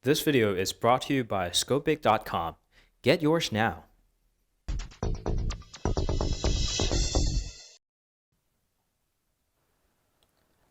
This video is brought to you by Scopic.com. Get yours now.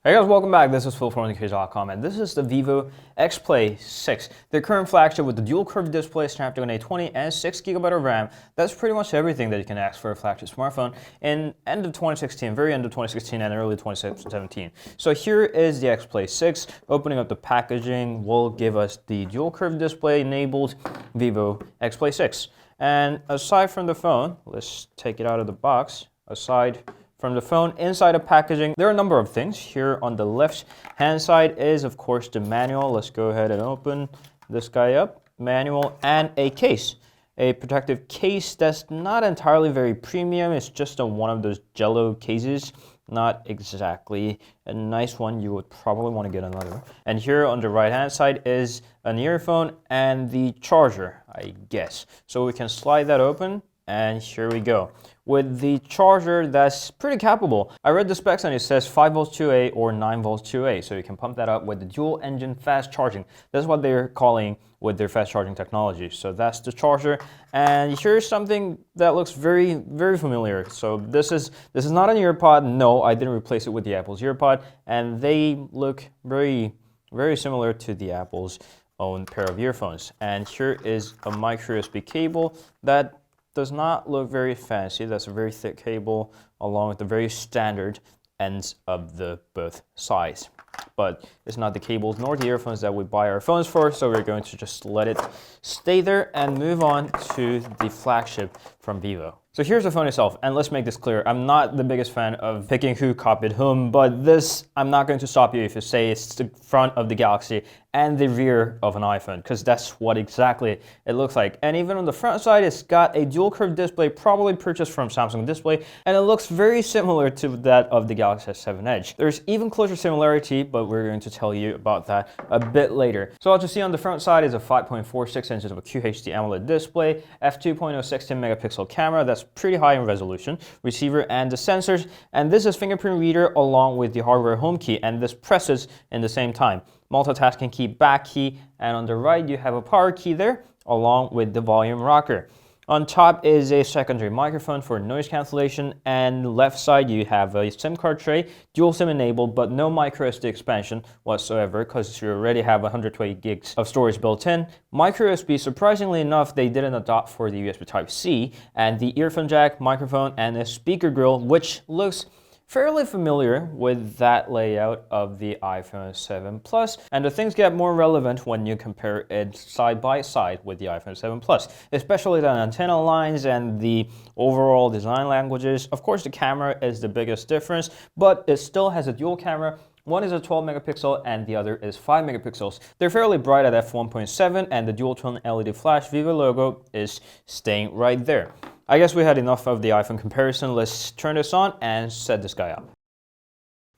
Hey guys, welcome back. This is Phil from Scopic.com, and this is the Vivo Xplay 6, the current flagship with the dual curved display, Snapdragon 820, and 6GB of RAM. That's pretty much everything that you can ask for a flagship smartphone in end of 2016, very end of 2016 and early 2017. So here is the Xplay 6. Opening up the packaging will give us the dual curved display enabled Vivo Xplay 6. And aside from the phone, let's take it out of the box. Aside from the phone, inside the packaging, there are a number of things. Here on the left hand side is, of course, the manual. Let's go ahead and open this guy up. Manual and a case. A protective case that's not entirely very premium. It's just one of those jello cases. Not exactly a nice one. You would probably want to get another. And here on the right hand side is an earphone and the charger, I guess. So we can slide that open, and here we go. With the charger, that's pretty capable. I read the specs and it says 5 volts 2A or 9 volts 2A, so you can pump that up with the dual engine fast charging. That's what they're calling with their fast charging technology. So that's the charger, and here's something that looks very, very familiar. So this is not an earpod. No, I didn't replace it with the Apple's earpod, and they look very, very similar to the Apple's own pair of earphones. And here is a micro USB cable that does not look very fancy. That's a very thick cable along with the very standard ends of the both sides. But it's not the cables nor the earphones that we buy our phones for, so we're going to just let it stay there and move on to the flagship from Vivo. So here's the phone itself, and let's make this clear. I'm not the biggest fan of picking who copied whom, but this, I'm not going to stop you if you say it's the front of the Galaxy and the rear of an iPhone, because that's what exactly it looks like. And even on the front side, it's got a dual curved display, probably purchased from Samsung Display, and it looks very similar to that of the Galaxy S7 Edge. There's even closer similarity, but we're going to tell you about that a bit later. So what you see on the front side is a 5.46 inches of a QHD AMOLED display, f2.0 16 megapixel camera, that's pretty high in resolution, receiver and the sensors, and this is fingerprint reader along with the hardware home key, and this presses in the same time. Multitasking key, back key, and on the right you have a power key there along with the volume rocker. On top is a secondary microphone for noise cancellation, and left side you have a SIM card tray, dual SIM enabled, but no micro SD expansion whatsoever because you already have 120 gigs of storage built in. Micro USB, surprisingly enough, they didn't adopt for the USB Type-C, and the earphone jack, microphone, and a speaker grill, which looks fairly familiar with that layout of the iPhone 7 Plus, and the things get more relevant when you compare it side by side with the iPhone 7 Plus, especially the antenna lines and the overall design languages. Of course, the camera is the biggest difference, but it still has a dual camera. One is a 12 megapixel and the other is 5 megapixels. They're fairly bright at f1.7, and the dual tone LED flash Vivo logo is staying right there. I guess we had enough of the iPhone comparison. Let's turn this on and set this guy up.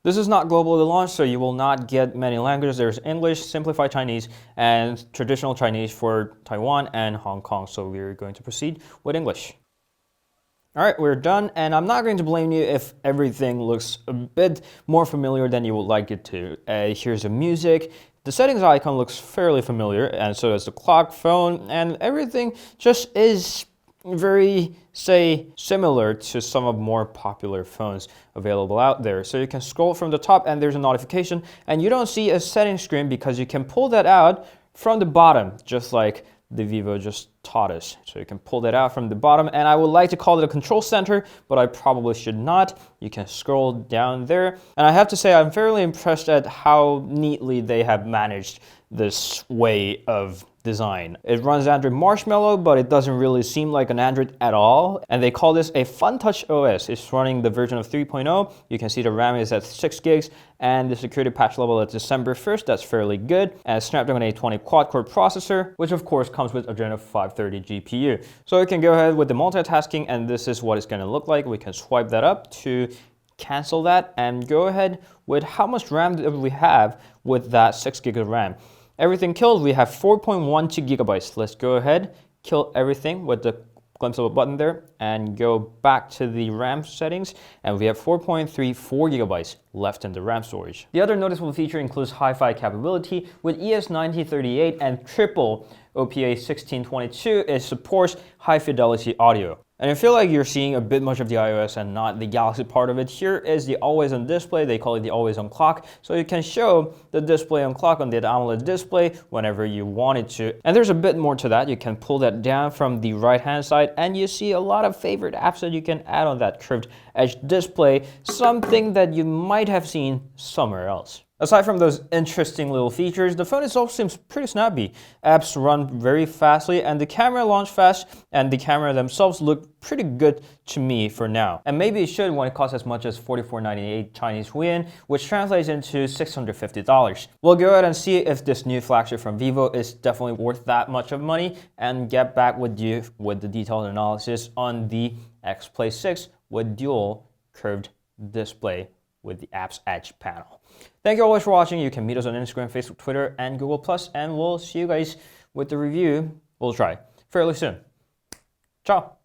This is not globally launched, so you will not get many languages. There's English, simplified Chinese, and traditional Chinese for Taiwan and Hong Kong. So we're going to proceed with English. All right, we're done, and I'm not going to blame you if everything looks a bit more familiar than you would like it to. Here's the music. The settings icon looks fairly familiar, and so does the clock, phone, and everything just is very, say, similar to some of more popular phones available out there. So you can scroll from the top and there's a notification, and you don't see a settings screen because you can pull that out from the bottom, just like the Vivo just taught us. So you can pull that out from the bottom, and I would like to call it a control center, but I probably should not. You can scroll down there, and I have to say I'm fairly impressed at how neatly they have managed this way of design. It runs Android Marshmallow, but it doesn't really seem like an Android at all. And they call this a Fun Touch OS. It's running the version of 3.0. You can see the RAM is at 6 gigs, and the security patch level at December 1st. That's fairly good. And Snapdragon 820 quad-core processor, which of course comes with Adreno 530 GPU. So you can go ahead with the multitasking, and this is what it's going to look like. We can swipe that up to cancel that and go ahead with how much RAM do we have with that 6 gig of RAM. Everything killed, we have 4.12 gigabytes. Let's go ahead, kill everything with the glimpse of a button there and go back to the RAM settings, and we have 4.34 gigabytes left in the RAM storage. The other noticeable feature includes Hi-Fi capability with ES1938 and triple OPA 1622. It supports high fidelity audio. And I feel like you're seeing a bit much of the iOS and not the Galaxy part of it. Here is the always-on display. They call it the always-on clock. So you can show the display on clock on the AMOLED display whenever you wanted to. And there's a bit more to that. You can pull that down from the right-hand side and you see a lot of favorite apps that you can add on that curved edge display, something that you might have seen somewhere else. Aside from those interesting little features, the phone itself seems pretty snappy. Apps run very fastly and the camera launched fast, and the camera themselves look pretty good to me for now. And maybe it should when it costs as much as $44.98 Chinese yuan, which translates into $650. We'll go ahead and see if this new flagship from Vivo is definitely worth that much of money and get back with you with the detailed analysis on the Xplay 6 with dual curved display with the app's edge panel. Thank you always for watching. You can meet us on Instagram, Facebook, Twitter, and Google+, and we'll see you guys with the review. We'll try fairly soon. Ciao.